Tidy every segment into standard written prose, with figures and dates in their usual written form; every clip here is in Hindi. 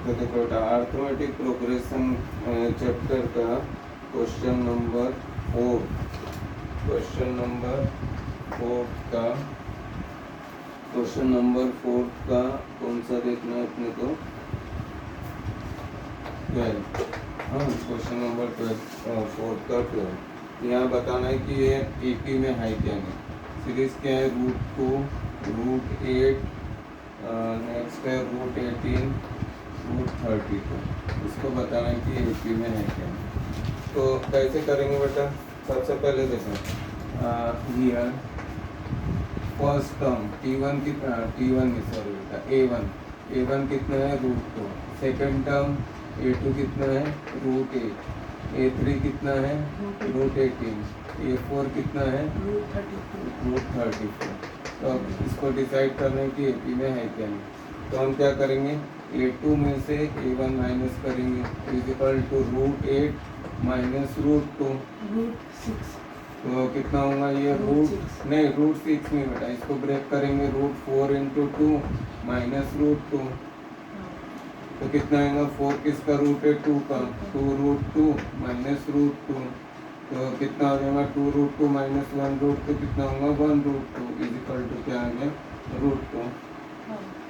तो देखो बेटा अर्थमेटिक प्रोग्रेशन चैप्टर का क्वेश्चन नंबर 4, क्वेश्चन नंबर 4 का कौन सा देखना है अपने को? 12। हाँ, क्वेश्चन नंबर 12, 4 का 12। यहाँ बताना है कि ये ईपी में है क्या नहीं। सीरीज क्या है? √2, √8, नेक्स्ट है √18, √32। इसको बताना है कि ईपी में है क्या नहीं। तो कैसे करेंगे बेटा? सबसे पहले देखो हियर फर्स्ट टर्म T1 कितना, T1 सॉरी बेटा A1 कितना है? √2। सेकेंड टर्म A2 कितना है? √8। A3 कितना है? √18। A4 कितना है? √34। तो अब इसको डिसाइड करना है कि एपी में है क्या नहीं। तो हम क्या करेंगे? A2 में से A1 माइनस करेंगे, इक्वल टू √8 माइनस √2, √6। तो कितना होगा ये? √6 नहीं बेटा, इसको ब्रेक करेंगे। √4 इंटू 2 माइनस √2, तो कितना आएगा? 4 किसका रूट है? 2 का, 2√2 माइनस √2, तो कितना हो जाएगा? 2√2 माइनस 1√2 कितना होगा? 1√2 इज इक्वल टू क्या आ गया? √2।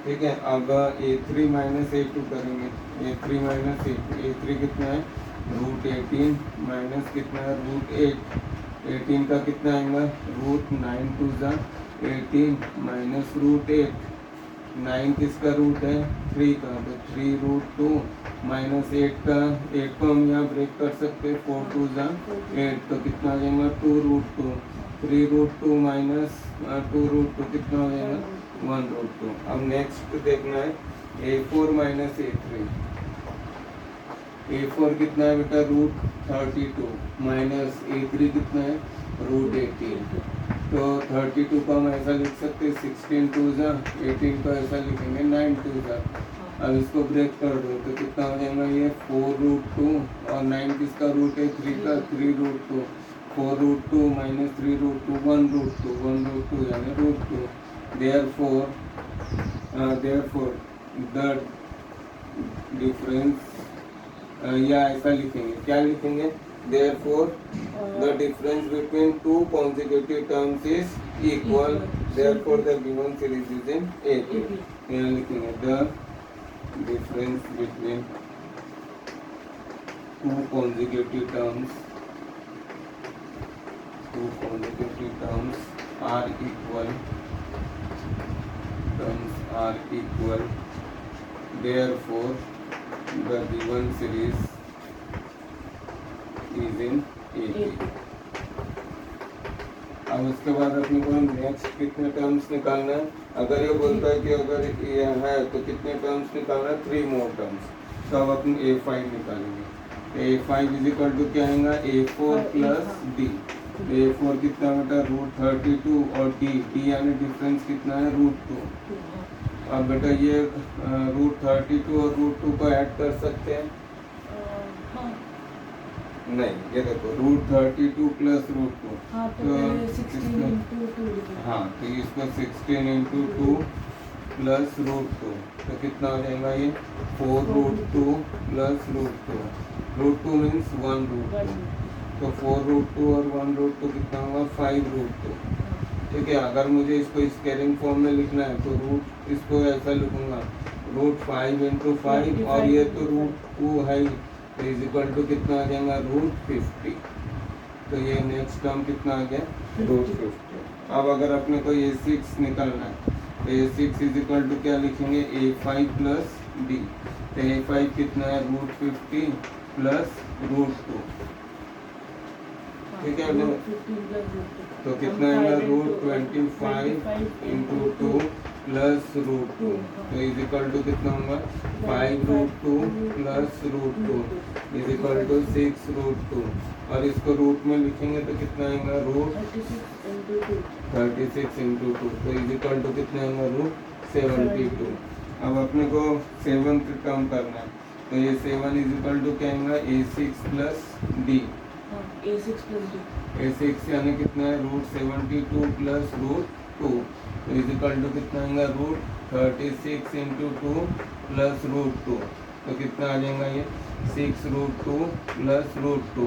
ठीक है, अब A3 माइनस A2 करेंगे। A3 माइनस A3 कितना है? √18 माइनस कितना है? √8। 18 का कितना आएगा? √9 2 18 माइनस √8। 9 किसका रूट है? 3 का, तो 3√2 माइनस 8 को हम यहाँ ब्रेक कर सकते हैं। 4 2 8, तो कितना आ जाएगा? 2√2। 3√2 माइनस 2√2 कितना हो जाएगा? 1√2। अब नेक्स्ट देखना है A4 माइनस A3। A4 कितना है बेटा? √32 माइनस A3 कितना है? √18। तो 32 को हम ऐसा लिख सकते हैं 16 2 18 को ऐसा लिखेंगे 9 2 अब इसको ब्रेक कर दो तो कितना हो जाएगा? ये 4√2 और 9 किसका रूट है? 3 का, 3√2। 4√2 माइनस 3√2 1√2 यानी √2। therefore द डिफरेंस, या ऐसा लिखेंगे, क्या लिखेंगे? therefore the difference between two consecutive terms is equal, therefore the given series is in AP। यहाँ लिखेंगे the difference between two consecutive terms are equal, therefore the given series is in AP। अब उसके बाद अपने को नेक्स्ट कितने टर्म्स निकालना है? अगर ये बोलता है कि अगर ये है तो कितने टर्म्स निकालना है? 3 मोर टर्म्स। तो अब अपन A5 निकालेंगे। A5 इज इक्वल टू क्या आएगा? A4 plus D। A4 कितना बेटा? √32 और D यानी डिफरेंस कितना है? √2। अब बेटा ये √32 और √2 को ऐड कर सकते हैं? नहीं, ये देखो √32 प्लस √2, तो 16 इसको 16 इंटू 2 प्लस √2, तो कितना हो जाएगा? ये 4√2 प्लस √2 मीन्स 1√2, तो 4√2 और 1√2 कितना होगा? 5√2। ठीक है, अगर मुझे इसको स्केलिंग फॉर्म में लिखना है तो रूट इसको ऐसा लिखूंगा √5 इंटू 5 और ये तो √2 है ही, तो इज इक्वल टू कितना आ जाएगा? √50। तो ये नेक्स्ट टर्म कितना आ गया? √50। अब अगर अपने को A6 निकालना है तो A6 इज इक्वल टू क्या लिखेंगे? A5 plus D। तो A5 कितना है? √50 प्लस √2। ठीक है, तो कितना आएगा? √25 इंटू 2 प्लस √2, तो इज इक्वल टू कितना होगा? 5√2 प्लस √2 इज इक्वल टू 6√2, और इसको रूट में लिखेंगे तो कितना आएगा? √36 इंटू 2, तो इज इक्वल टू कितना आएगा? √72। अब अपने को 7th टर्म करना है, तो ये 7 इज इक्वल टू क्या आएगा? A6 plus D। A6 यानी कितना है? √72 प्लस √2, तो इज इक्वल टू कितना आएगा? √36 इंटू 2 प्लस √2, तो कितना आ जाएगा ये 6√2 प्लस √2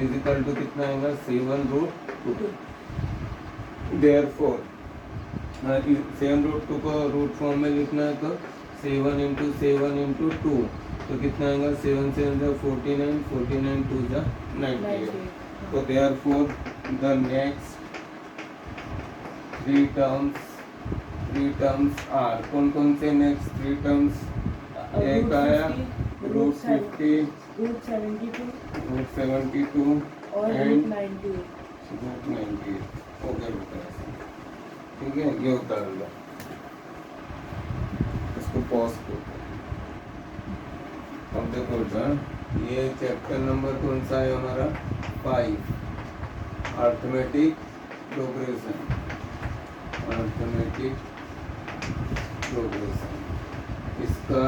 इजिकल टू कितना आएगा 7√2। देयरफॉर 7√2 को रूट फॉर्म में लिखना है तो 7 इंटू 7 इंटू 2 तो कितना आएगा 7 7 जा 49 49 2 जा 98। तो therefore the next three terms are कौन कौन से नेक्स्ट थ्री टर्म्स एक आया √50 √72 एंड √98। ओके बेटा ठीक है ये उतार लो इसको पॉज करो। अब देखो बेटा ये चैप्टर नंबर कौन सा है हमारा 5 अर्थमेटिक प्रोग्रेशन इसका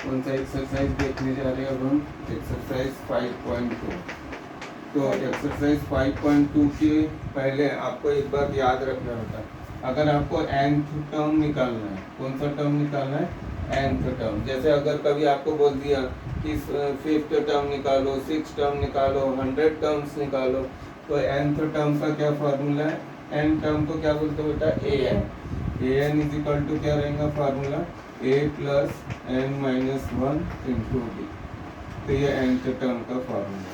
कौन सा एक्सरसाइज देखने जा रहे हैं अब हम एक्सरसाइज 5.2। तो एक्सरसाइज 5.2 के पहले आपको एक बात याद रखना होता है अगर आपको nth टर्म निकालना है कौन सा टर्म निकालना है nth टर्म। जैसे अगर कभी आपको बोल दिया कि 5th टर्म निकालो 6th टर्म निकालो 100 टर्म्स निकालो तो nth टर्म का क्या फार्मूला है n टर्म को क्या बोलते हो बेटा an इज इक्वल टू क्या रहेगा formula a plus n minus 1 into D. तो ये nth टर्म का formula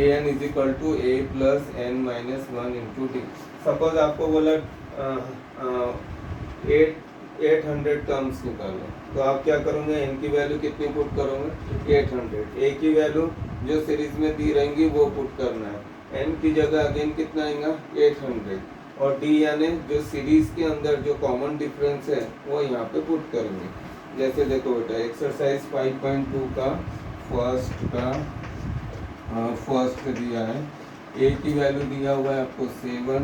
an is equal to a plus n minus 1 into D. Suppose आपको बोला 800 टर्म्स निकालो तो आप क्या करोगे n की वैल्यू कितनी पुट करोगे 800। a की वैल्यू जो सीरीज में दी रहेंगी वो पुट करना है n की जगह अगेन कितना आएगा 800 और d यानी जो सीरीज के अंदर जो कॉमन डिफरेंस है वो यहाँ पे पुट करेंगे। जैसे देखो बेटा एक्सरसाइज 5.2 का फर्स्ट दिया है a की वैल्यू दिया हुआ है आपको 7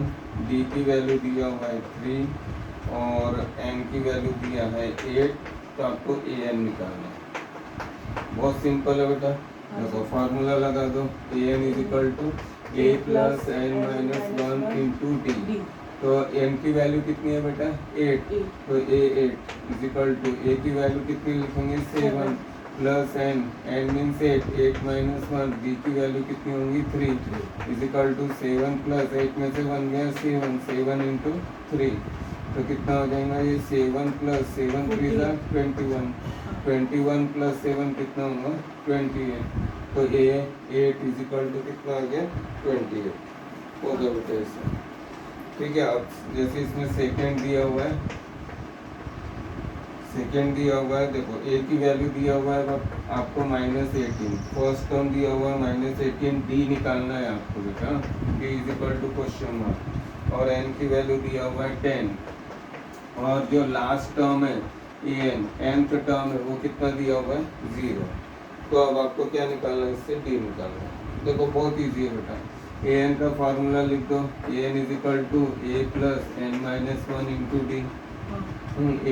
d की वैल्यू दिया हुआ है 3 और n की वैल्यू दिया है 8 तो आपको an निकालना है। बहुत सिंपल है बेटा देखो फार्मूला लगा दो an is equal to a plus n minus 1 into D. तो n की वैल्यू कितनी है बेटा 8 तो a8 is equal to a की वैल्यू कितनी लिखेंगे 7 plus n means 8 minus 1 d की वैल्यू कितनी होंगी 3 इज इक्वल टू 7 प्लस 8 में से 1 गया 7 इंटू 3 तो कितना हो जाएगा ये 7 प्लस 7 3 जा 21 प्लस 7 कितना होगा 28। तो a8 इज इक्वल टू कितना आ गया 28 हो गया बेटा ऐसा ठीक है। अब जैसे इसमें सेकेंड दिया हुआ है देखो a की वैल्यू दिया हुआ है आपको -18 फर्स्ट टर्म दिया हुआ है -18 d निकालना है आपको बेटा d is equal to question mark और n की वैल्यू दिया हुआ है 10 और जो लास्ट टर्म है nth टर्म है वो कितना दिया हुआ है 0। तो अब आपको क्या निकालना है इससे d निकालना है। देखो बहुत ईजी है बेटा an का फार्मूला लिख दो an is equal to a plus n minus 1 into D.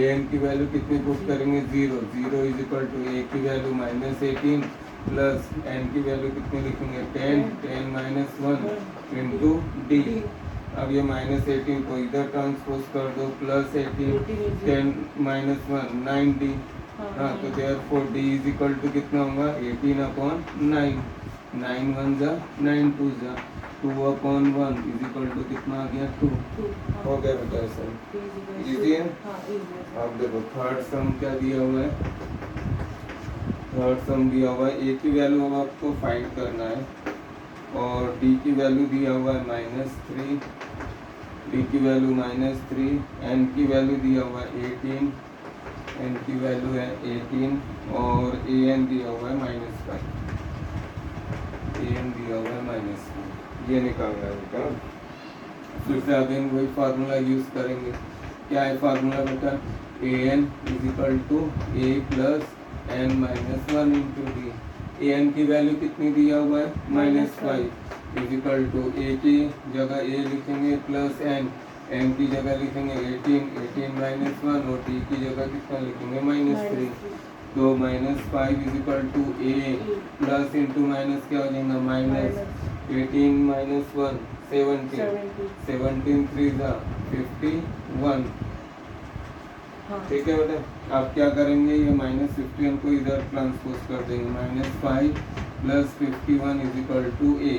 an की वैल्यू कितनी पुट करेंगे 0 इज इक्वल टू a की वैल्यू -18 प्लस n की वैल्यू कितनी लिखेंगे 10 माइनस 1 इंटू डी। अब ये -18 को इधर ट्रांसपोज कर दो प्लस 18 10 माइनस 1 9d। हाँ तो therefore d is equal to कितना होगा 18/9 9 1 जा 9 2 जा 2/1 इज इक्वल टू कितना आ गया 2 हो गया बेटा सर इजी है। अब देखो थर्ड सम क्या दिया हुआ है a की वैल्यू अब आपको फाइंड करना है और d की वैल्यू दिया हुआ है -3 d की वैल्यू -3 n की वैल्यू दिया हुआ है 18 n की वैल्यू है 18 और an दिया हुआ है -5 ये निकालना है बेटा। फिर से अगेन वही फार्मूला यूज करेंगे क्या है फार्मूला बेटा an is equal to a plus n minus 1 into D. an की वैल्यू कितनी दिया हुआ है -5 इज इक्वल टू a की जगह a लिखेंगे प्लस n की जगह लिखेंगे 18 माइनस 1 और d की जगह कितना लिखेंगे -3। तो -5 is equal to a plus into minus क्या हो जाएगा -18 माइनस 1 17 3 जा 51 हाँ। ठीक है बेटा। आप क्या करेंगे, ये -51 को इधर ट्रांसपोज कर देंगे, -5 + 51 = a।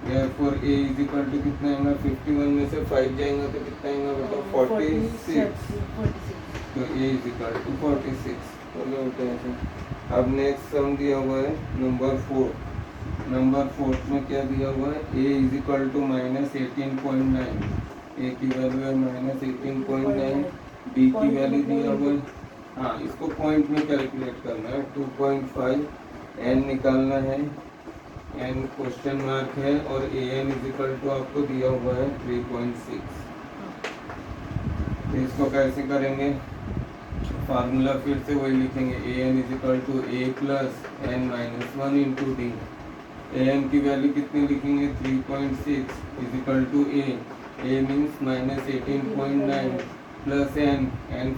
Therefore a = कितना आएगा, 51 में से 5 जाएगा तो कितना आएगा बेटा, 46। तो a = 46 हो गया बेटा ऐसे। अब नेक्स्ट सम दिया हुआ है नंबर 4। नंबर 4 में क्या दिया हुआ है, a = -18.9। a की वैल्यू है -18.9, b की वैल्यू दिया हुआ है, हाँ इसको पॉइंट में कैलकुलेट करना है, 2.5, n निकालना है, n क्वेश्चन मार्क है, और an = आपको दिया हुआ है 3.6। तो इसको कैसे करेंगे, फार्मूला फिर से वही लिखेंगे, an = a + n - 1 × d। an की वैल्यू कितनी लिखेंगे, 3.6 = a means -18.9 plus n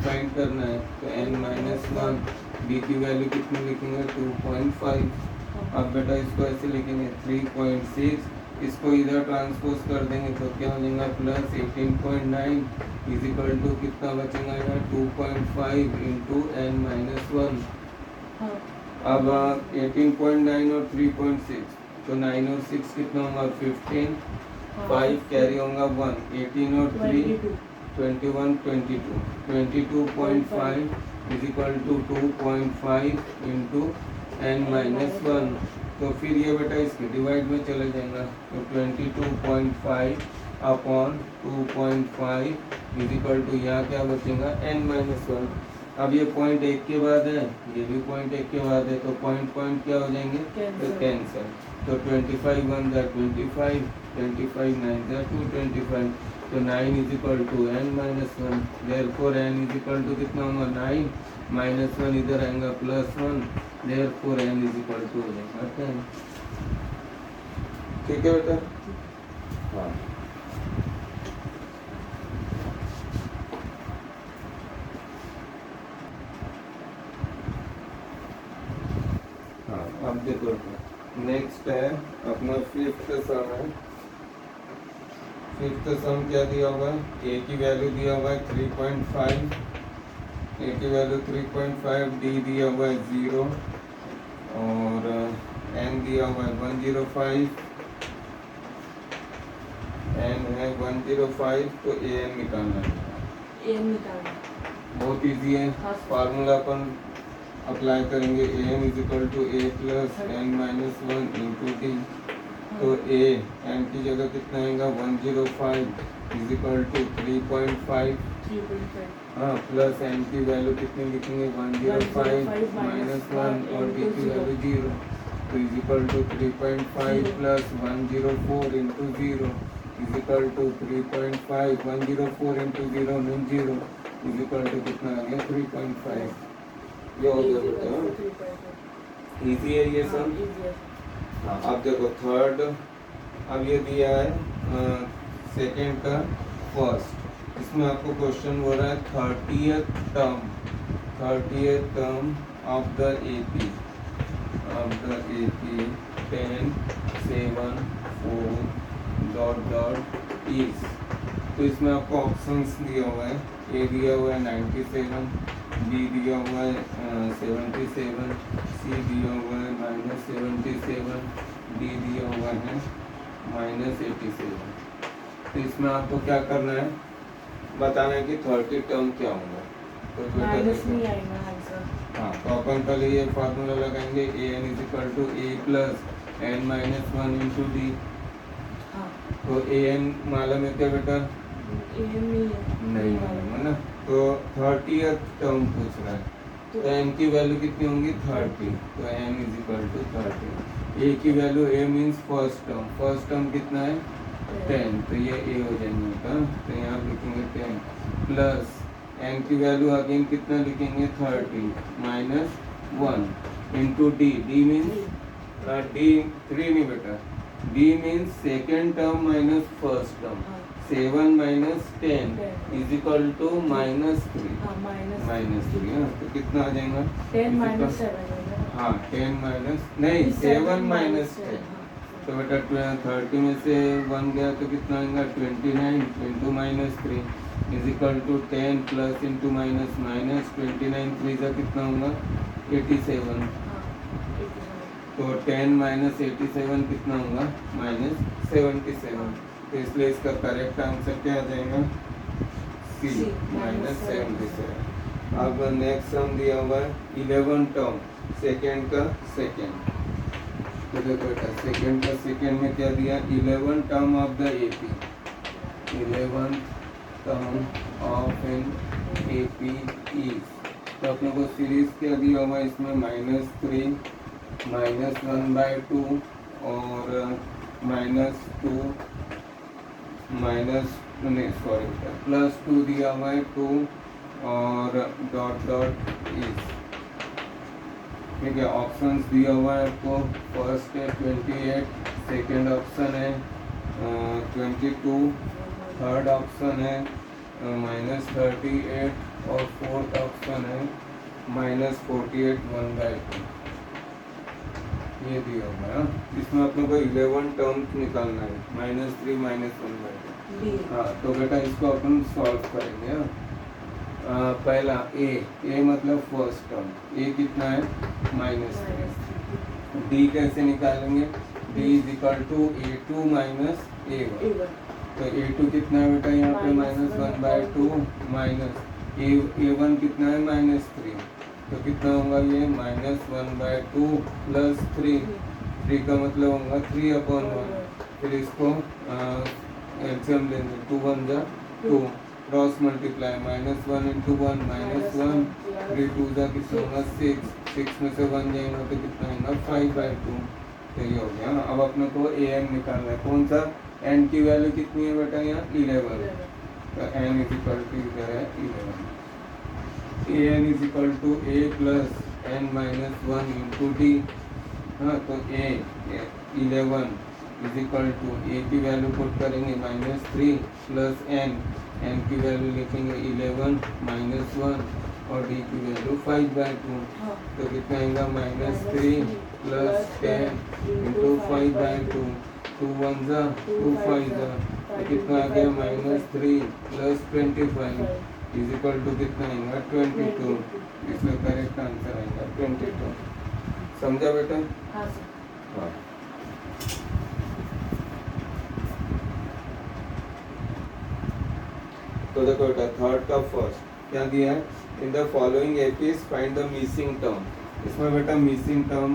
find करना है तो n - 1, b की वैल्यू कितनी लिखेंगे, 2.5। अब बेटा इसको ऐसे लिखेंगे 3.6, इसको इधर ट्रांसपोज कर देंगे तो क्या हो जाएगा, +18.9 = कितना बचेगा, 2.5 × n - 1। अब 18.9 और 3.6 तो 9 और 6 कितना होगा, 15, 5 कैरी होगा 1, 18 और 3 21, 22, 22.5 = 2.5 × n - 1। तो फिर ये बेटा इसके डिवाइड में चले जाएगा, तो 22.5 अपॉन 2.5 = यहाँ क्या बचेगा, n - 1। अब ये पॉइंट 1 के बाद है, ये भी पॉइंट 1 के बाद है, तो पॉइंट पॉइंट क्या हो जाएंगे, तो कैंसिल। तो 25 × 1 = 25, 25 × 9 = 225, तो 9 = n - 1। देयरफॉर n = कितना होगा, 9 - 1 इधर आएगा +1, देयरफॉर n = हो जाएगा 10। ठीक है बेटा, हाँ। हाँ अब देखो नेक्स्ट है अपना 5th सम है। 5th सम क्या दिया हुआ है, a की वैल्यू दिया हुआ है 3.5, a की वैल्यू 3.5, d दिया हुआ है 0, और n दिया हुआ है 105, n है 105, तो an निकालना है। बहुत इजी है, फार्मूला अपन अप्लाई करेंगे, am = a + n - 1 × d। तो a n की जगह कितना आएगा, 105 = 3.5, हाँ, प्लस n की वैल्यू कितनी लिखेंगे, 105 - 1, और d की वैल्यू 0, तो = 3.5 + 104 × 0 = 3.5, 104 × 0 मीन्स 0 = कितना आ गया, 3.5। ये हो गया बेटा, इजी है ये सब। हाँ अब देखो थर्ड, अब ये दिया है सेकेंड का फर्स्ट, इसमें आपको क्वेश्चन हो रहा है 30th term of the AP 10, 7, 4 ... is। तो इसमें आपको ऑप्शंस दिया हुआ है, ए दिया हुआ है 97, बी दिया हुआ है 77, सी दिया हुआ है -77, डी दिया हुआ है -87। तो इसमें आपको क्या करना है, बताना है कि 30 टर्म क्या होगा। तो नहीं आएगा आंसर। हाँ, तो अपन पहले ये फार्मूला लगाएंगे, an = a + n - 1 × d। तो an मालूम है क्या बेटा, नहीं मालूम है ना, तो 30th टर्म पूछ रहा है, तो n की वैल्यू कितनी होंगी, 30, तो n = 30। a की value, a means first term कितना है, 10, तो ये a हो जाएंगे बेटा, तो यहाँ लिखेंगे 10, प्लस n की वैल्यू अगेन कितना लिखेंगे, 30 - 1 × d। d मीन्स d 3 नहीं बेटा, d means second term minus first term, 7 - 10 = -3, -3, तो कितना आ जाएगा, 10 - 7 हाँ 10 नहीं 7 - 10, तो बेटा 30 में से 1 गया तो कितना आएगा, 29 × -3, is equal to 10 plus into minus minus 29 three का कितना होगा 87। हाँ 87 तो 10 माइनस 87 कितना होगा माइनस 77। तो इसलिए इसका करेक्ट आंसर क्या आ जाएगा सी C, माइनस -77। 77। अब नेक्स्ट सम दिया हुआ है 11 टर्म सेकेंड का सेकेंड। तो देखो बेटा सेकेंड का सेकेंड में क्या दिया 11 term of the AP 11 term of an AP is. तो अपने को सीरीज क्या दिया हुआ है इसमें -3 -1/2 और -2 +2 दिया हुआ है 2 और डॉट डॉट इज। ठीक है ऑप्शंस दिया हुआ है आपको। फर्स्ट है 28, सेकेंड ऑप्शन है 22, थर्ड ऑप्शन है -38 और फोर्थ ऑप्शन है -48 1/2। ये दिया हुआ है। इसमें अपने को 11 टर्म्स निकालना है -3 -1/2। D हाँ तो बेटा इसको अपन सॉल्व करेंगे। पहला ए मतलब फर्स्ट टर्म ए कितना है -3। डी कैसे निकालेंगे D is equal to A2 minus A1। A1 तो A2 कितना है बेटा यहाँ पे -1/2 माइनस A1 कितना है -3। तो कितना होगा ये -1/2 प्लस 3 का मतलब होगा 3/1। फिर इसको एलसीएम लेंगे 2 1 जा 2 क्रॉस मल्टीप्लाई -1 इंटू 1 -1 3 2 जा कितना होगा 6 में से 1 जाएगा तो कितना होगा 5/2। तो ये हो गया। अब अपने को an निकालना है। कौन सा n की वैल्यू कितनी है बेटा यहाँ 11। तो n इज इक्वल टू इधर है 11। an is equal to a plus n minus 1 into D. हाँ तो a 11 is equal to a की वैल्यू पुट करेंगे -3 प्लस n की वैल्यू लिखेंगे 11 -1 और d की वैल्यू 5/2। हाँ तो कितना आएगा -3 प्लस 10 इंटू 5/2 2 1 जा 2 5 जा तो कितना आ गया -3 प्लस 25 इज इक्वल टू कितना आएगा 22। इसमें करेक्ट आंसर आएगा 22। समझा बेटा। हाँ सर हाँ तो देखो बेटा थर्ड का फर्स्ट क्या दिया है in the following APs find the missing term. इसमें बेटा मिसिंग टर्म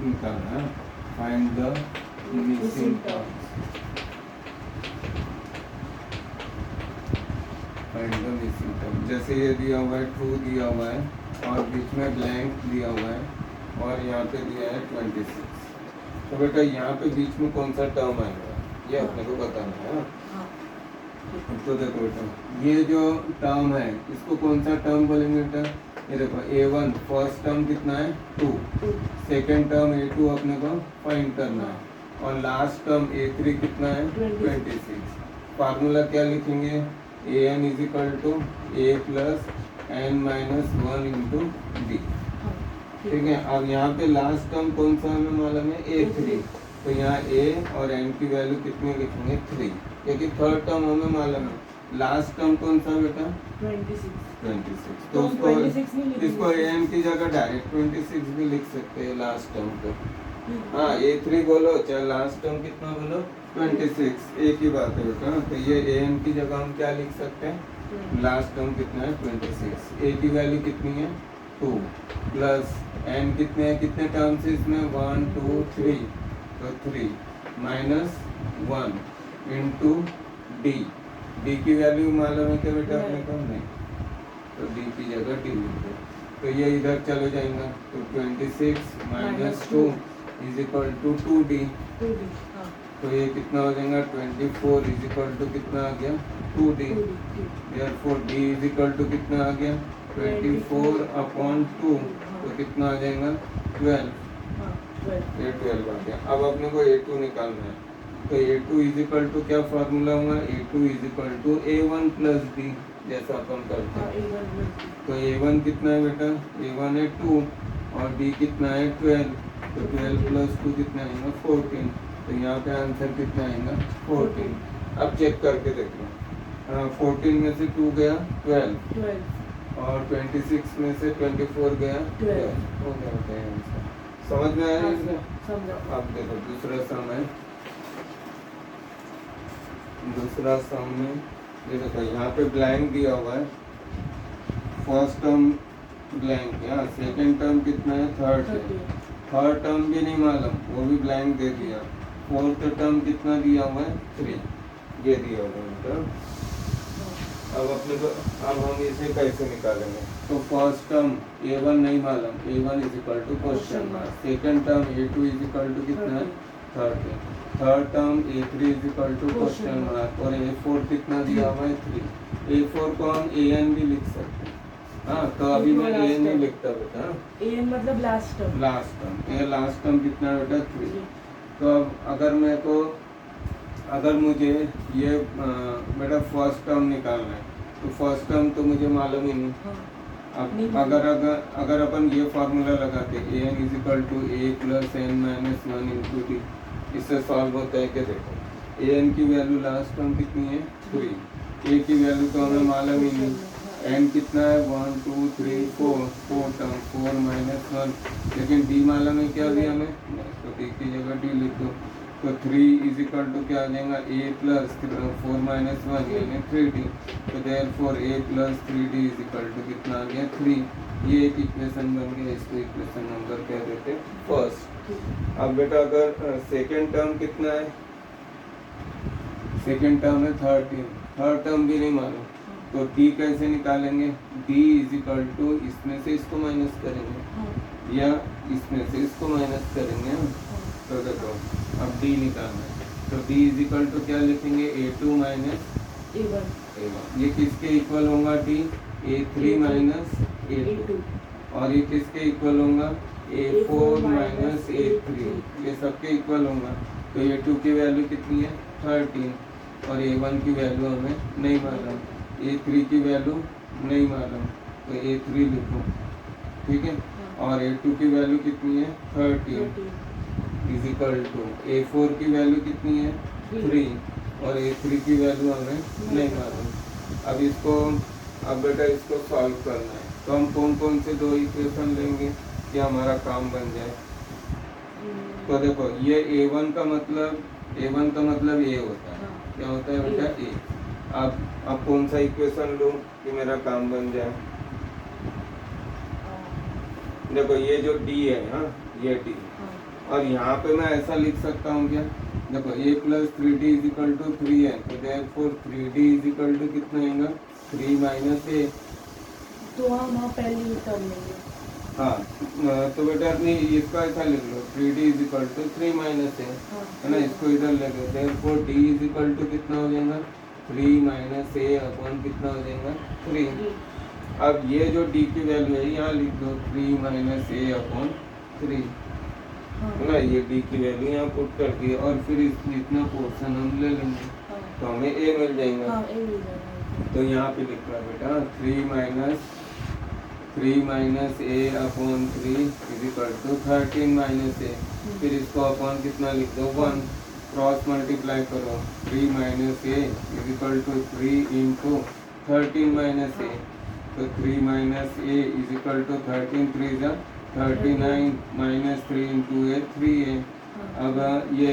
निकालना है। Find the missing term find the missing term. जैसे ये दिया हुआ है 2 दिया हुआ है और बीच में ब्लैंक दिया हुआ है और यहाँ पे दिया है 26। तो बेटा यहाँ पे बीच में कौन सा टर्म आएगा ये अपने को बताना है। हाँ तो देखो बेटा ये जो टर्म है इसको कौन सा टर्म बोलेंगे बेटा ये देखो A1 फर्स्ट टर्म कितना है 2 सेकेंड टर्म A2 अपने को फाइंड करना है और लास्ट टर्म A3 कितना है 26। फार्मूला क्या लिखेंगे an is equal to a plus n minus 1 into D. ठीक है। अब यहाँ पे लास्ट टर्म कौन सा हमें मालूम है A3। तो यहाँ a और n की वैल्यू कितनी लिखेंगे 3 क्योंकि थर्ड टर्म हमें मालूम है। लास्ट टर्म कौन सा बेटा 26। तो तो उसको 26 नहीं लिखेंगे। इसको an की जगह डायरेक्ट 26 भी लिख सकते हैं लास्ट टर्म को। हाँ A3 बोलो चाहे लास्ट टर्म कितना बोलो 26 एक ही बात है बेटा। तो ये an की जगह हम क्या लिख सकते हैं लास्ट टर्म कितना है 26। a की वैल्यू कितनी है 2 प्लस n कितने हैं कितने टर्म्स इसमें 1 2 3 तो 3 माइनस 1 इंटू डी। डी की वैल्यू मालूम है क्या बेटा अपने को नहीं। तो डी की जगह डी लिख दो। तो ये इधर चले जाएगा तो 26 minus 2 is equal to 2d। 2D हाँ तो ये कितना हो जाएगा 24 इज इक्वल टू कितना आ गया 2d। 2D therefore d is equal to कितना आ गया 24/2 तो कितना आ जाएगा 12। हाँ 12 ये 12 आ गया। अब अपने को A2 निकालना है। तो A2 इज इक्वल टू क्या फार्मूला हुआ A2 is equal to A1 plus D जैसा अपन करते हाँ हैं। A1 तो A1 कितना है बेटा A1 है 2 और D कितना है 12। तो 12 प्लस 2 कितना आएगा 14। तो यहाँ पे आंसर कितना आएगा 14। अब चेक करके देखो 14 में से 2 गया 12 12 और 26 में से 24 गया 12 हो गया आंसर। समझ में आया इसमें? समझा। अब देखो दूसरा सम है। दूसरा सम में ये देखो यहाँ पे ब्लैंक दिया हुआ है। फर्स्ट टर्म ब्लैंक है, सेकंड टर्म कितना है? थर्ड है। 30 थर्ड टर्म भी नहीं मालूम, वो भी ब्लैंक दे दिया। फोर्थ टर्म कितना दिया हुआ है? 3 ये दिया हुआ है उनका। अब अपने को अब हम इसे कैसे निकालेंगे? तो फर्स्ट टर्म A1 नहीं मालूम, A1 is equal to question mark. Second term A2 is equal to कितना है? 30। Third term A3 is equal to question mark और A4 कितना दिया हुआ है? 3। A4 को हम AN भी लिख सकते हैं। हाँ, तो अभी मैं AN नहीं लिखता बेटा। AN मतलब लास्ट टर्म। लास्ट टर्म, ये लास्ट टर्म कितना है बेटा? 3। तो अब अगर मुझे ये बेटा फर्स्ट टर्म निकालना है तो फर्स्ट टर्म तो मुझे मालूम ही नहीं। हाँ। अब अगर अपन ये फार्मूला लगाते AN is equal to A plus N minus 1 into D, इससे सॉल्व होता है। क्या देखो AN की वैल्यू लास्ट टर्म कितनी है? 3। A की वैल्यू तो हमें मालूम ही नहीं। N कितना है? 1 2 3 4 टर्म 4 माइनस 1, लेकिन D मालूम है क्या दिया हमें? तो D की जगह D लिख दो। तो 3 इज इक्वल टू क्या आ जाएगा? A प्लस 4 माइनस 1 यानी 3D। तो therefore A plus 3D is equal to कितना आ गया? 3। ये एक इक्वेशन बन गया, इसको इक्वेशन नंबर क्या देते हैं? फर्स्ट। अब बेटा अगर सेकेंड टर्म कितना है? सेकेंड टर्म है 13। थर्ड टर्म भी नहीं मालूम, तो D कैसे निकालेंगे? D इज इक्वल टू इसमें से इसको माइनस करेंगे या इसमें से इसको माइनस करेंगे। तो देखो अब D निकालना है, तो D इज इक्वल टू क्या लिखेंगे? A2 minus A1। ये किसके इक्वल होगा? D A3 minus A2। और ये किसके इक्वल होगा? A4 minus A3। ये सबके इक्वल होगा। तो A2 की वैल्यू कितनी है? 13 और A1 की वैल्यू हमें नहीं मालूम, A3 की वैल्यू नहीं मालूम, तो A3 लिखो, ठीक है। और A2 की वैल्यू कितनी है? 13 इज इक्वल टू A4 की वैल्यू कितनी है? 3 और A3 की वैल्यू हमें नहीं मालूम। अब बेटा इसको सॉल्व करना है, तो हम कौन कौन से दो इक्वेशन लेंगे कि हमारा काम बन जाए? तो देखो ये A1 का मतलब A होता है। क्या होता है बेटा? A। अब कौन सा इक्वेशन लूँ कि मेरा काम बन जाए? देखो ये जो D है, हाँ ये D, और यहाँ पे मैं ऐसा लिख सकता हूँ क्या? देखो A plus 3D is equal to 3 है, तो therefore 3D is equal to कितना आएगा? 3 माइनस A। तो हम पहले कर लेंगे। हाँ, तो बेटा अपनी इसका ऐसा लिख लो 3D is equal to 3 minus A, है ना। इसको इधर लेके therefore D is equal to कितना हो जाएगा? 3 माइनस A अपॉन कितना हो जाएगा? 3। अब ये जो D की वैल्यू है यहाँ लिख दो 3 माइनस A अपॉन 3, है ना। ये D की वैल्यू यहाँ पुट कर दी और फिर इतना पोर्शन हम ले लेंगे, तो हमें A मिल जाएगा। तो यहाँ पे लिख रहा बेटा 3 minus A upon 3 is equal to 13 minus A। फिर इसको अपॉन कितना लिख दो? 1। क्रॉस मल्टीप्लाई करो, 3 minus A is equal to 3 into 13 minus A। तो 3 minus A is equal to 13 3 जा 39 माइनस 3 इंटू A 3A। अब ये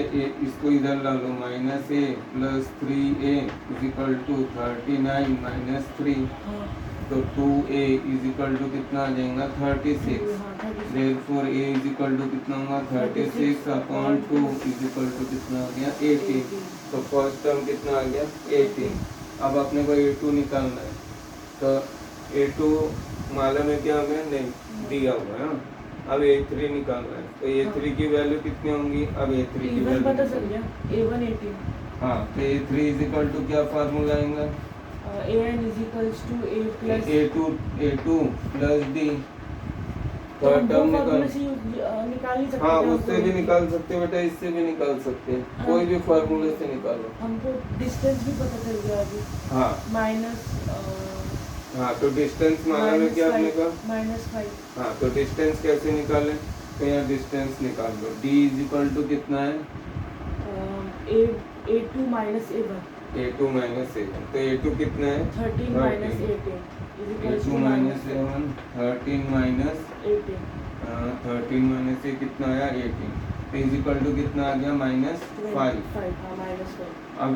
इसको इधर ला लो, minus A plus 3A is equal to 39 minus 3, तो 2A इज इक्वल टू कितना आ जाएगा? 36। Therefore A is equal to कितना होगा? 36 अपॉन 2 इज इक्वल टू कितना आ गया? 18। तो फर्स्ट टर्म कितना आ गया? 18। अब अपने को A2 निकालना है, तो A2 मालूम है क्या हमें? नहीं दिया हुआ है। अब A3 निकालना है, तो A3 की वैल्यू कितनी होंगी? अब A3 की वैल्यू पता चल गया, A1 18। हाँ, तो A3 इज इक्वल टू क्या फार्मूला आएगा? AN is equals to A plus A2 plus D। तो थर्ड टर्म निकाल ही सकते हैं। हाँ, उससे भी निकाल सकते हैं बेटा, इससे भी निकाल सकते हैं, कोई भी फार्मूले से निकालो। हमको डिस्टेंस भी पता चल गया अभी। हाँ माइनस हाँ, तो डिस्टेंस मालूम है क्या आपने का? -5। हाँ, तो डिस्टेंस कैसे निकालें? तो यहाँ डिस्टेंस निकाल लो। D इज इक्वल टू कितना है? A2 minus A1। A2 minus A1, तो A2 कितना है 13 minus 18 A2 minus A1 13 minus 18 13 minus ये कितना आया 18, तो इज इक्वल टू कितना आ गया -5। 5 हाँ माइनस 5 अब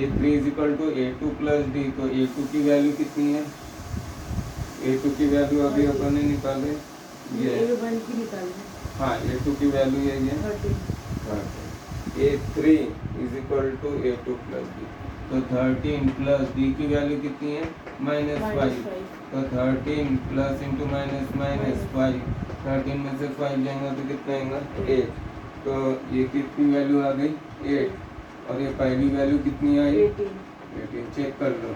A3 is equal to A2 plus D, तो A2 की वैल्यू कितनी है, A2 की वैल्यू अभी अपन ने निकाले ये है। A1 की निकाली हाँ A2 की वैल्यू यही है 13 A3 is equal to A2 plus D, तो 13 प्लस D की वैल्यू कितनी है -5, तो 13 प्लस इंटू माइनस -5, 13 में से 5 जाएगा तो कितना आएगा 8, तो ये कितनी वैल्यू आ गई 8, और ये पहली वैल्यू कितनी आई 18, चेक कर लो।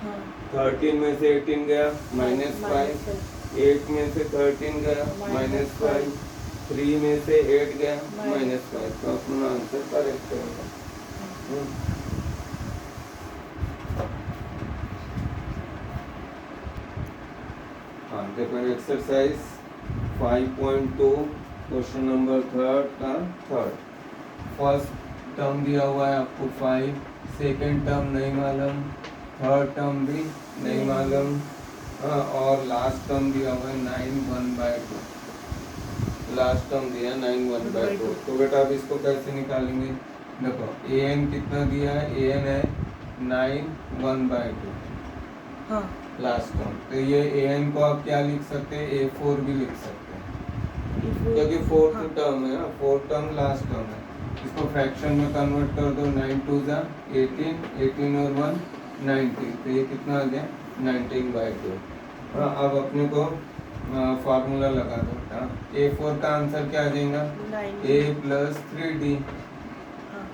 हाँ 13 में से 18 गया -5, 8 में से 13 गया -5, 3 में से 8 गया -5, तो अपना आंसर करेक्ट होगा। हाँ देखो एक्सरसाइज 5.2 क्वेश्चन नंबर का थर्ड, फर्स्ट टर्म दिया हुआ है आपको 5, सेकेंड टर्म नहीं मालूम, थर्ड टर्म भी नहीं मालूम, हाँ, और लास्ट टर्म दिया हुआ है 9 1/2, लास्ट टर्म दिया 9 1/2, तो बेटा अब इसको कैसे निकालेंगे, देखो an कितना दिया है, an है 9 1/2 हाँ लास्ट टर्म, तो ये an को आप क्या लिख सकते हैं, A4 भी लिख सकते हैं, क्योंकि फोर्थ हाँ। टर्म है ना, फोर्थ टर्म लास्ट टर्म है, इसको फ्रैक्शन में कन्वर्ट कर दो, 9 2 जा 18, 18 और 1 19, तो ये कितना आ गया 19/2। हाँ अब अपने को फार्मूला लगा दो बेटा, A4 का आंसर क्या आ जाएगा A प्लस 3D, हाँ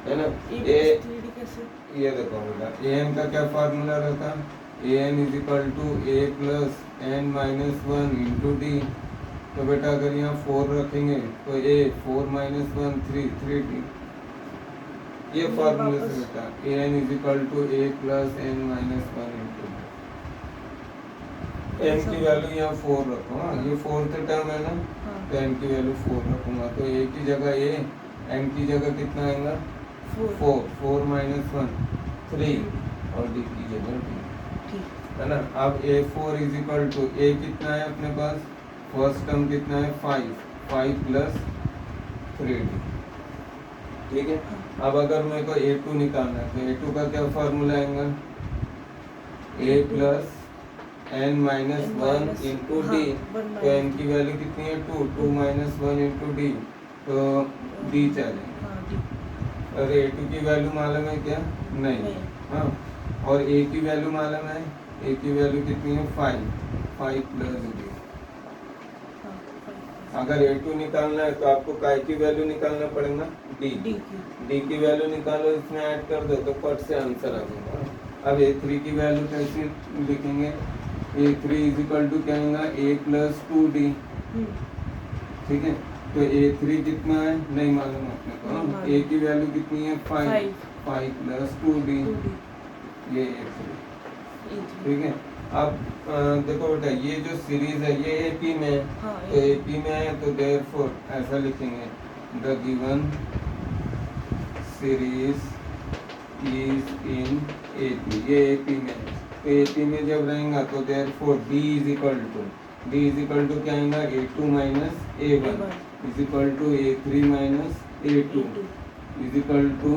है ना, A plus 3D कैसे ये देखो बेटा an का क्या फार्मूला रहता, an is equal to a plus n minus 1 into D, तो बेटा अगर यहाँ 4 रखेंगे तो a 4 माइनस 1 3d, ये फार्मूले से बेटा an is equal to a plus n minus 1 into D, n की वैल्यू यहाँ 4 रखो, हाँ ये फोर्थ टर्म है ना, तो n की वैल्यू 4 रखूंगा, तो a की जगह a, n की जगह कितना आएगा 4 माइनस 1 3, और d की जगह d, है ना। अब A4 is equal to a कितना है अपने पास, फर्स्ट टर्म कितना है 5 प्लस 3d, ठीक है। अब अगर मेरे को A2 निकालना है, तो A2 का क्या फार्मूला आएगा, a plus n minus 1 into D, तो n की वैल्यू कितनी है 2 माइनस 1 इंटू डी, तो d चलेगा, और A2 की वैल्यू मालूम है क्या, नहीं, हाँ, और A की वैल्यू मालूम है, A की वैल्यू कितनी है 5 प्लस D, अगर A2 निकालना है तो आपको काय की वैल्यू निकालना पड़ेगा D की वैल्यू निकालो, इसमें ऐड कर दो तो पट से आंसर आ जाएगा। अब A3 की वैल्यू कैसे लिखेंगे, A3 इज इक्वल टू क्या आएगा A प्लस 2D, ठीक है, तो A3 कितना है नहीं मालूम अपने को, A की वैल्यू कितनी है 5 प्लस 2D, ये A3, ठीक है। अब देखो बेटा ये जो सीरीज है ये AP में है, तो AP में है तो देयरफॉर ऐसा लिखेंगे, the given series is in AP, ये AP में है, तो AP में जब रहेगा तो therefore D is equal to क्या आएगा A2 minus A1 is equal to A3 minus A2 is equal to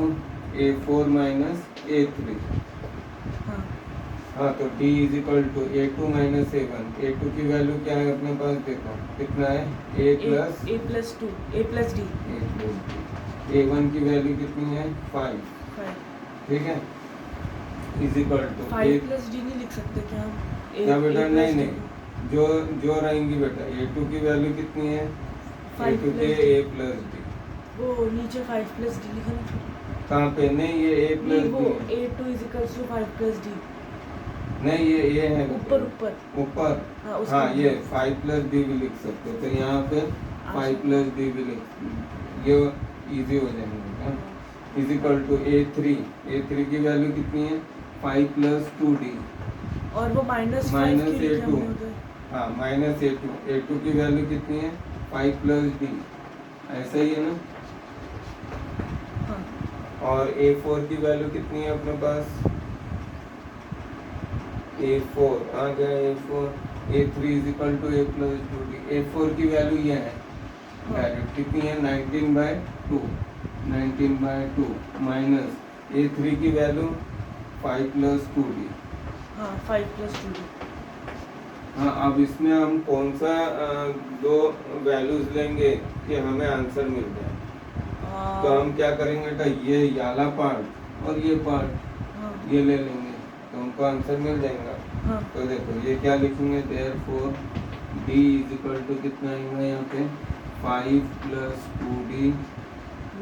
A4 minus A3, हाँ, तो D is equal to A2 minus A1, A2 की वैल्यू क्या है अपने पास, देखो कितना है A प्लस D, A1 की वैल्यू कितनी है 5, ठीक है, is equal to 5 plus D नहीं लिख सकते क्या हम, क्या बेटा, नहीं, जो रहेंगी बेटा A2 की वैल्यू कितनी है, A2 के A प्लस D, वो नीचे 5 प्लस D लिखा ना, कहाँ पे, नहीं ये A प्लस वो D, A2 is equals to 5 plus D, नहीं ये है ऊपर, हाँ ये 5 प्लस D भी लिख सकते हो, तो यहाँ पे 5 प्लस D भी लिख, ये इजी हो जाएंगे, इज इक्वल टू A3 की वैल्यू कितनी है 5 प्लस 2D, और वो माइनस A2, हाँ माइनस A2 की वैल्यू कितनी है 5 प्लस D, ऐसा ही है ना, और A4 की वैल्यू कितनी है अपने पास? A4 आ गया A4, A3 is equal to A plus 2D। A4 की वैल्यू ये है डायरेक्ट, कितनी है 19/2, 19/2 माइनस A3 की वैल्यू 5 प्लस 2D। हाँ 5 प्लस 2D। हाँ, अब इसमें हम कौन सा दो वैल्यूज लेंगे कि हमें आंसर मिल जाए? तो हम क्या करेंगे बेटा, ये वाला पार्ट और ये पार्ट हाँ ये ले लेंगे तो हमको आंसर मिल जाएगा। हाँ तो देखो ये क्या लिखेंगे, therefore D is equal to कितना आएगा यहाँ पे 5 plus 2D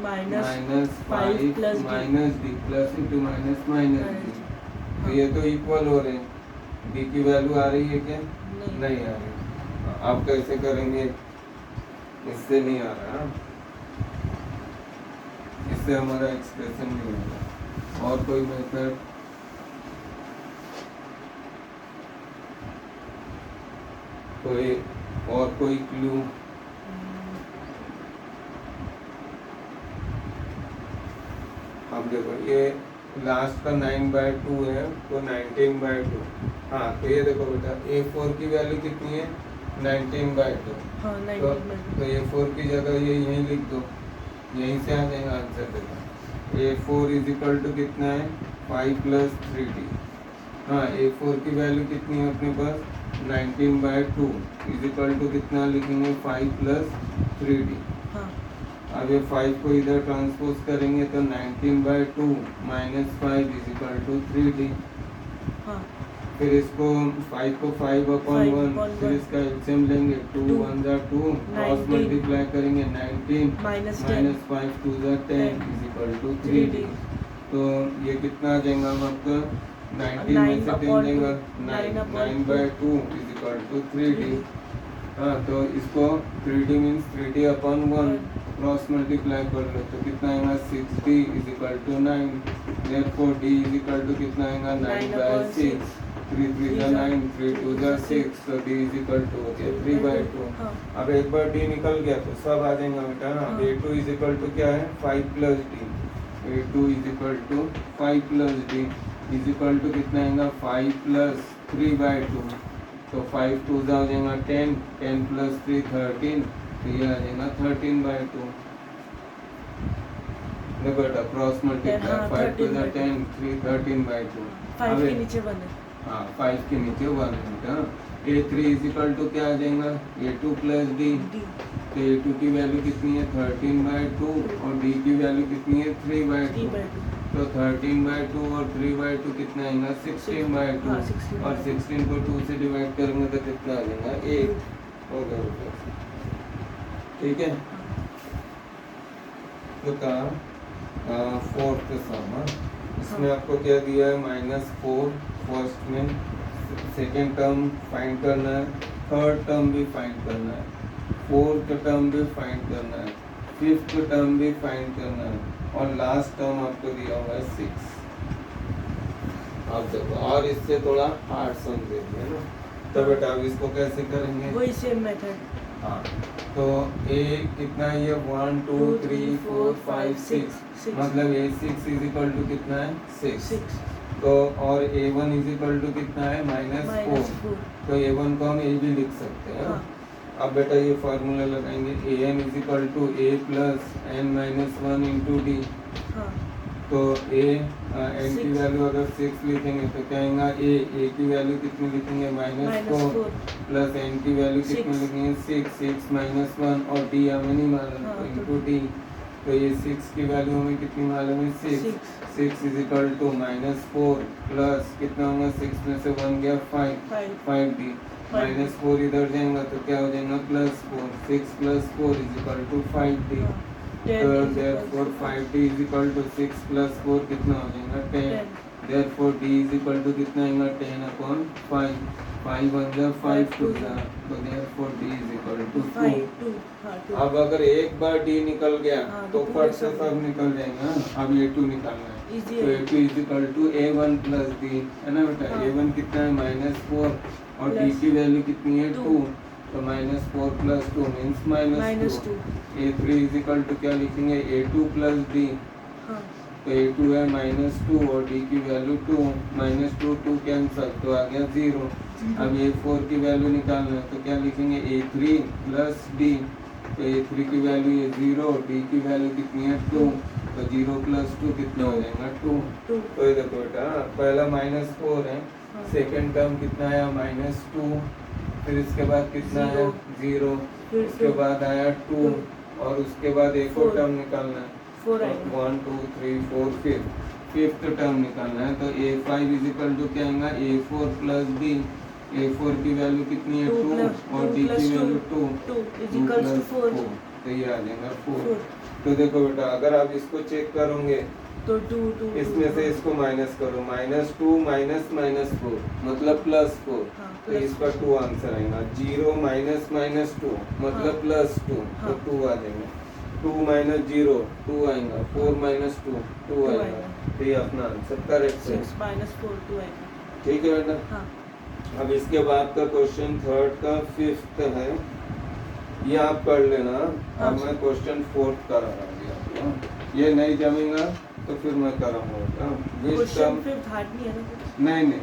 minus 5 plus minus D plus into minus minus D। तो ये तो इक्वल हो रहे हैं, D की वैल्यू आ रही है क्या? नहीं आ रही। अब कैसे करेंगे? इससे नहीं आ रहा, इससे हमारा एक्सप्रेशन नहीं होगा। और कोई मेथड? कोई और कोई क्लू? अब देखो ये लास्ट का 9/2 है तो 19/2। हाँ तो ये देखो बेटा A4 की वैल्यू कितनी है 19/2। हाँ तो 19/2। A4 की जगह ये यहीं लिख दो, यहीं से आ जाएगा आंसर। देखो A4 इज इक्वल टू कितना है 5 प्लस 3D। हाँ A4 की वैल्यू कितनी है अपने पास 19/2 इज इक्वल टू कितना लिखेंगे 5 प्लस 3D। हाँ अब ये 5 को इधर ट्रांसपोज करेंगे तो 19/2 minus 5 is equal to 3D। हाँ फिर इसको 5 को 5/1, फिर इसका एलसीएम लेंगे 2 1 जा 2, क्रॉस 19 मल्टीप्लाई करेंगे 19 माइनस 10 माइनस 5 2 जा 10 इज इक्वल टू 3D। तो ये कितना आ जाएगा आपका 19 में से 10 जाएगा 9/2 इज इक्वल टू 3D। हाँ तो इसको 3D means 3D/1 cross multiply कर लो तो कितना आएगा 6D is equal to 9। Therefore D is equal to कितना आएगा 9/6, 3 3 जा 9, 3 2 जा 6, तो D इज इक्वल टू हो गया 3/2। हाँ अब एक बार D निकल गया तो सब आ जाएगा बेटा ना। हाँ। A2 इज इक्वल टू क्या है 5 plus D। A2 is equal to 5 plus D is equal to कितना आएगा 5 प्लस 3/2। तो 5 2 जा हो जाएगा 10, 10 प्लस 3 13, तो ये आ जाएगा 13/2। देखो बेटा क्रॉस मल्टीप्लाई हाँ, 5 2 जा 13/2। 10, 3 13/2। 5 के नीचे 1 है। हाँ 5 के नीचे 1 है। A3 इज इक्वल टू क्या आ जाएगा A2 प्लस D। D तो A2 की वैल्यू कितनी है 13/2 और D की वैल्यू कितनी है 3/2। 3/2। तो 13/2 और 3/2 कितना आएगा 16/2। हाँ, 16/2। और 16 को 2 से डिवाइड करेंगे तो कितना आ जाएगा 8 हो गया बेटा। ठीक है तो कहा फोर्थ सम। इसमें आपको क्या दिया है -4 फर्स्ट में, सेकेंड टर्म फाइंड करना है, थर्ड टर्म भी फाइंड करना है, फोर्थ टर्म भी फाइंड करना है, फिफ्थ टर्म भी फाइंड करना है और लास्ट टर्म आपको दिया हुआ है 6। अब देखो और इससे थोड़ा हार्ड सम दे दिया ना, तो बेटा अब इसको कैसे करेंगे? वही सेम मेथड। हाँ तो A कितना है ये 1 2 3 4 5 6, मतलब A6 इज इक्वल टू कितना है 6। तो और A1 इज इक्वल टू कितना है -4। तो A1 को हम A भी लिख सकते हैं। हाँ। अब बेटा ये फार्मूला लगाएंगे AN is equal to A plus n-1 into D। हाँ तो n की वैल्यू अगर 6 लिखेंगे तो क्या आएगा A की वैल्यू कितनी लिखेंगे -4 प्लस n की वैल्यू कितनी 6। लिखेंगे 6 -1 और D हमें नहीं मालूम हाँ, तो तो इंटू D। तो ये 6 की वैल्यू हमें कितनी मालूम है 6 इज इक्वल टू -4 प्लस कितना होगा 6 में से 1 गया 5D -4 इधर जाएगा तो क्या हो जाएगा +4, 6 + 4 इज इक्वल टू 5D। तो therefore 5D is equal to 6 + 4 कितना हो जाएगा 10। therefore D is equal to कितना आएगा 10/5, 5 1 जा 5 2 जा, तो therefore D is equal to 2। अब अगर एक बार D निकल गया हाँ, तो तो फट से पूरे सब निकल जाएगा। अब A2 निकालना है Easy तो है। A2 is equal to A1 + D है ना बेटा। हाँ। A1 कितना है -4 और D Plus की वैल्यू कितनी है 2। 2, तो -4 + 2 means -2। -2। A3 is equal to क्या लिखेंगे A2 + D। हाँ तो ए टू है -2 और डी की वैल्यू 2, -2 2 कैंसल तो आ गया 0। अब ए 4 की वैल्यू निकालना है तो क्या लिखेंगे ए 3 प्लस डी, तो ए 3 की वैल्यू ये 0, डी की वैल्यू कितनी है 2, तो 0 प्लस 2 कितना हो जाएगा 2। तो ये देखो बेटा पहला -4 है, हाँ। सेकेंड टर्म कितना आया -2, फिर इसके बाद कितना है 0, फिर उसके two, बाद आया 2 और उसके बाद एक और 4 टर्म निकालना है 4 आएगा। 1 2 3 4 फिफ्थ टर्म निकालना है तो a5 इज इक्वल टू क्या आएगा a4 प्लस डी, a4 की वैल्यू कितनी है 2 और डी की वैल्यू 2, 2 इज इक्वल्स टू 4 तो ये आ जाएगा 4। 4 तो देखो बेटा अगर आप इसको चेक करोगे तो 2 2 इसमें से इसको माइनस करो, -2 माइनस -4 मतलब +4, हाँ, तो plus इसका 2 आंसर आएगा। 0 -2 मतलब +2 तो हाँ। 2 आ जाएगा। 2 - 0 2 आएगा, 4 - 2 2 आएगा, आएगा। तो ये अपना आंसर करेक्ट है। 6 -4 2 आएगा। ठीक है बेटा। हाँ अब इसके बाद का क्वेश्चन थर्ड का फिफ्थ है, ये आप कर लेना। अब मैं क्वेश्चन फोर्थ करा रहा हूँ आपको, ये नहीं जमेगा तो फिर मैं कराऊंगा। क्वेश्चन फिफ्थ हार्ड नहीं है ना? नहीं,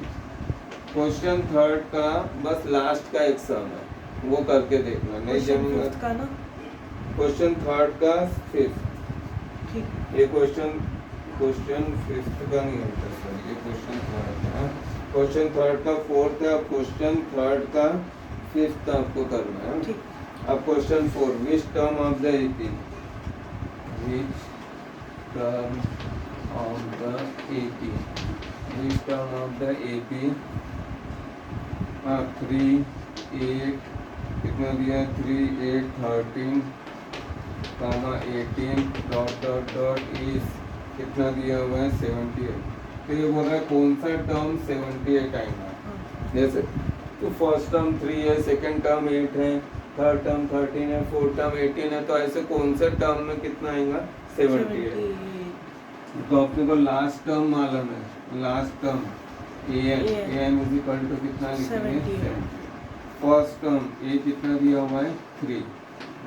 क्वेश्चन थर्ड का बस लास्ट का एग्जाम है, वो करके देखना, नहीं क्वेश्चन जमेगा। फिफ्थ का ना? क्वेश्चन थर्ड का फिफ्थ, ठीक। ये क्वेश्चन फिफ्थ का नहीं होता सर, ये क्वेश्चन थर्ड का। क्वेश्चन थर्ड का फोर्थ है, अब क्वेश्चन थर्ड का फिफ्थ आपको करना है। ठीक। अब question 4, which term of the AP, which term of the AP, which term of the AP 3 8 कितना दिया 3 8 13 18 डॉट इज कितना दिया हुआ है 78। तो ये बोल रहा है कौन सा टर्म 78 आएगा। हाँ। जैसे तो फर्स्ट टर्म 3 है, सेकंड टर्म 8 है, थर्ड टर्म 13 है, फोर्थ टर्म 18 है, तो ऐसे कौन से टर्म में कितना आएगा 78। तो अपने को लास्ट टर्म मालूम है, last term an is equal to कितना लिखेंगे, फर्स्ट टर्म a कितना दिया हुआ है 3,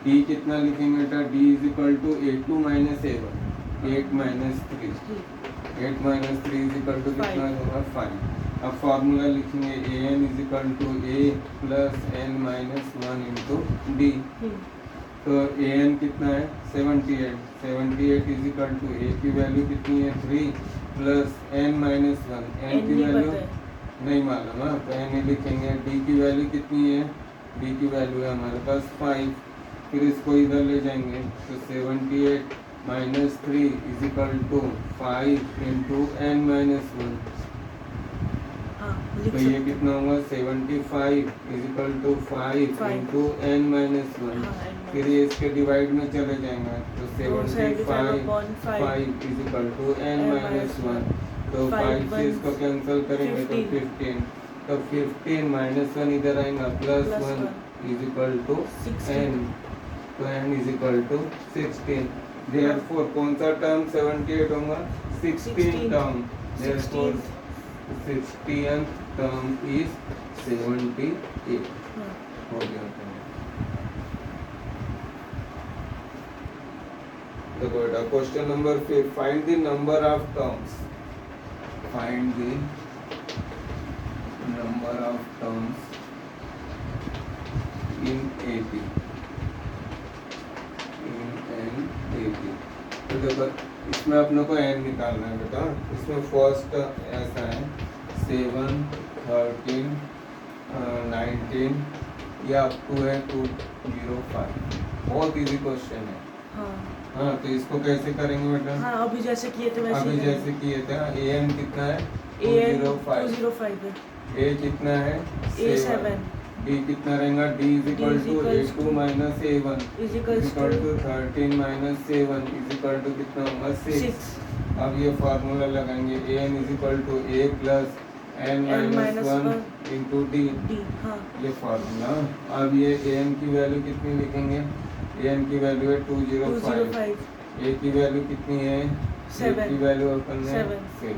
d कितना लिखेंगे बेटा, d is equal to a2 - a1, 8 - 3, 8 - 3 is equal to कितना होगा 5। अब फार्मूला लिखेंगे an is equal to a plus n - 1 into D, तो an कितना है 78, 78 इज इक्वल टू a की वैल्यू कितनी है 3 प्लस n - 1, n की वैल्यू नहीं मालूम है तो n ही लिखेंगे। d की वैल्यू कितनी है, d की वैल्यू है हमारे पास 5, फिर इसको इधर ले जाएंगे तो 78 - 3 is equal to 5 into n - 1, तो ये कितना होगा 75 is equal to 5 into n - 1, फिर ये इसके डिवाइड में चले जाएंगे तो 75 इज इक्वल टू n - 1, तो 5 से इसको कैंसिल करेंगे तो 15, तो 15 - 1 इधर आएगा plus 1 is equal to n, तो n is equal to 16। Therefore कौन सा टर्म 78 होगा 16 term, therefore 60th term is 78 हो गया। देखो बेटा question number 5, find the number of terms, find the number of terms in AP, तो देखो इसमें अपने को n निकालना है बेटा। इसमें फर्स्ट ऐसा है 7 13 19 या अप टू है 205, बहुत इजी क्वेश्चन है। हाँ तो इसको कैसे करेंगे बेटा, हाँ अभी जैसे किए थे वैसे अभी ही जैसे किए थे। an कितना है AN 205, 205 है, a कितना है A7 d कितना रहेगा d is equal to a2 - a1 is is equals equal to to 13 - 7 is equal to कितना होगा 6। 6 अब ये फार्मूला लगाएंगे an is equal to a plus n - 1 into D, D. हाँ ये फार्मूला। अब ये an की वैल्यू कितनी लिखेंगे, an की वैल्यू है 205, 205 a की वैल्यू कितनी है, a 7 की वैल्यू अपन है 7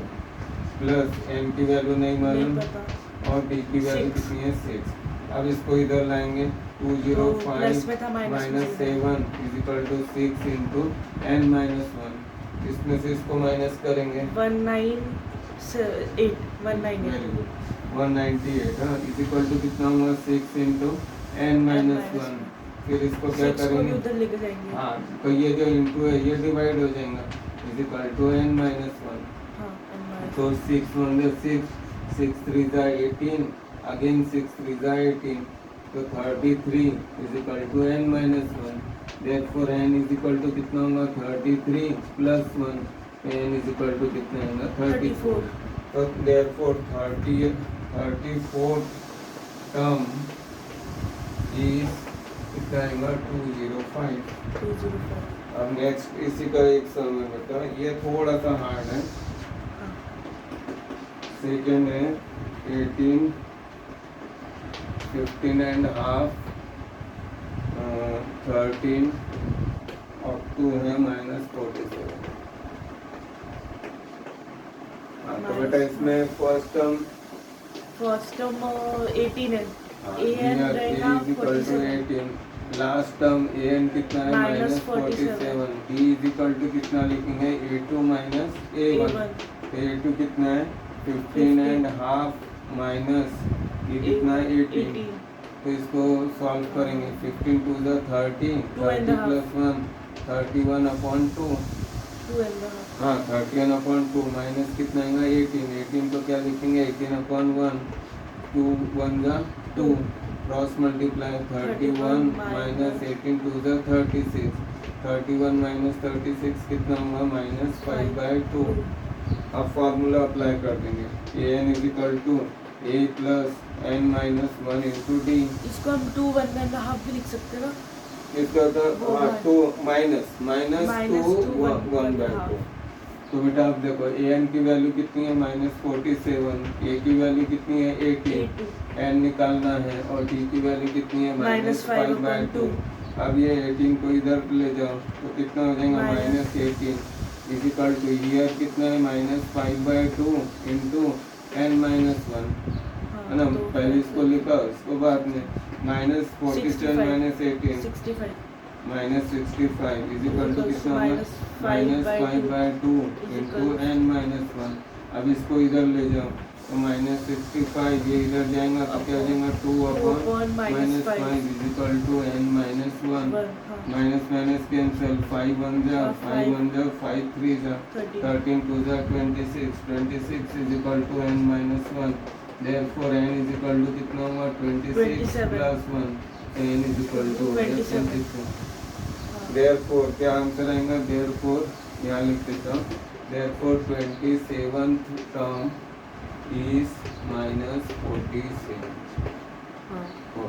प्लस n की वैल्यू नहीं नहीं मालूम पता, और d की वैल्यू 6 कितनी है 6। अब इसको इधर लाएंगे तो 205 प्लस में था minus - 7 is equal to 6 into n - 1, इसमें से इसको माइनस करेंगे 198 198 वेरी गुड 198 हाँ इज इक्वल टू कितना होगा 6 इंटू एन माइनस वन फिर इसको क्या 6 को भी करेंगे उधर लेके जाएंगे हाँ तो ये जो इंटू है ये डिवाइड हो जाएगा is equal to N minus one हाँ n minus तो 6 1 6 6 3 जा 18 अगेन 6 3 जा 18 तो 33 is equal to N minus one therefore N is equal to कितना होगा 33 plus 1 N is equal to कितना होगा 34 तो देयरफॉर 34 टर्म इज कितना आएगा 205 205 अब नेक्स्ट इसी का एक सम है बेटा ये थोड़ा सा हार्ड है हाँ सेकेंड है 18 15 एंड हाफ 13 अप टू है -47 हाँ तो बेटा इसमें फर्स्ट टर्म 18 है an रहेगा 47 18 लास्ट टर्म an कितना है Minus -47 b is equal to कितना लिखेंगे a2 माइनस a1 a2 कितना है 15 एंड हाफ माइनस ये कितना है 18 तो इसको सॉल्व करेंगे 15 to the 30 Two and 30 a half. Plus 1 31 upon 2 2 and a half हाँ 31 अपॉन 2 माइनस कितना आएगा 18 18 को क्या लिखेंगे 18 अपॉन 1 2 1 जा 2 cross multiply 31 minus 18 to the 36 31 minus 36 कितना होगा -5/2 अब फार्मूला अप्लाई कर देंगे n is equal to a plus n minus 1 into d इसको हम 2 1 and a half भी लिख सकते हैं ना इसका तो वो हाँ है। Two minus minus Minus 2 two, 1 one by half. 2 तो बेटा आप देखो ए एन की वैल्यू कितनी है -47 ए की वैल्यू कितनी है 80 A2 एन निकालना है और डी की वैल्यू कितनी है -5/2 अब ये 18 को इधर ले जाओ तो कितना हो जाएगा Minus. -18 is equal to here कितना है -5/2 इंटू एन माइनस 1 है ना तो पहले इसको लिखा इसको बाद में -47 -18 65 -65 इज इक्वल टू कितना होगा -5/2 -5/2 इंटू एन माइनस 1 अब इसको इधर ले जाओ तो -65 ये इधर जाएगा तो क्या हो जाएगा 2 upon -5 is equal to N minus 1 minus minus cancel 5 1 जा 5 1 जा 5 3 जा 13 2 जा 26 26 is equal to N minus 1 therefore n is equal to कितना होगा 26 plus 1 n is equal to 27 therefore क्या आंसर आएगा देयरफॉर यहाँ लिख देता हूँ देयरफॉर 27th टर्म इज -47 हाँ हो